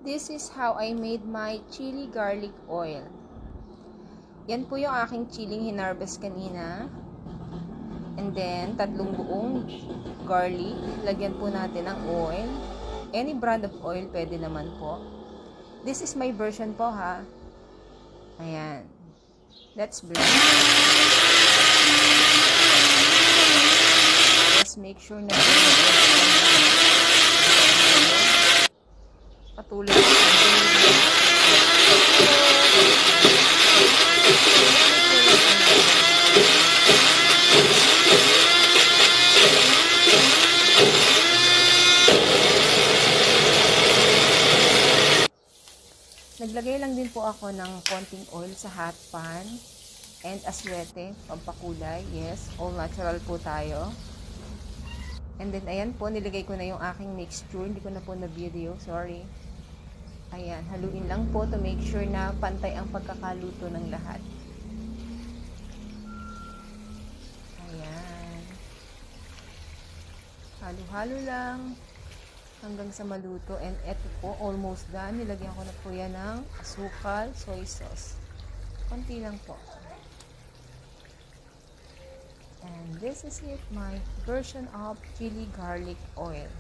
This is how I made my chili garlic oil. Yan po yung aking chiling hinarvest kanina. And then, 3 buong garlic. Lagyan po natin ng oil. Any brand of oil, pwede naman po. This is my version po, ha. Ayan. Let's blend. Let's make sure na patuloy na naglagay lang din po ako ng konting oil sa hot pan and aswete, pampakulay. Yes, all natural po tayo. And then, ayan po, nilagay ko na yung aking mixture. Hindi ko na po na-video, sorry. Ayan, haluin lang po to make sure na pantay ang pagkakaluto ng lahat. Ayan. Halo-halo lang hanggang sa maluto. And eto po, almost done. Nilagyan ko na po yan ng asukal, soy sauce. Konti lang po. And this is it, my version of chili garlic oil.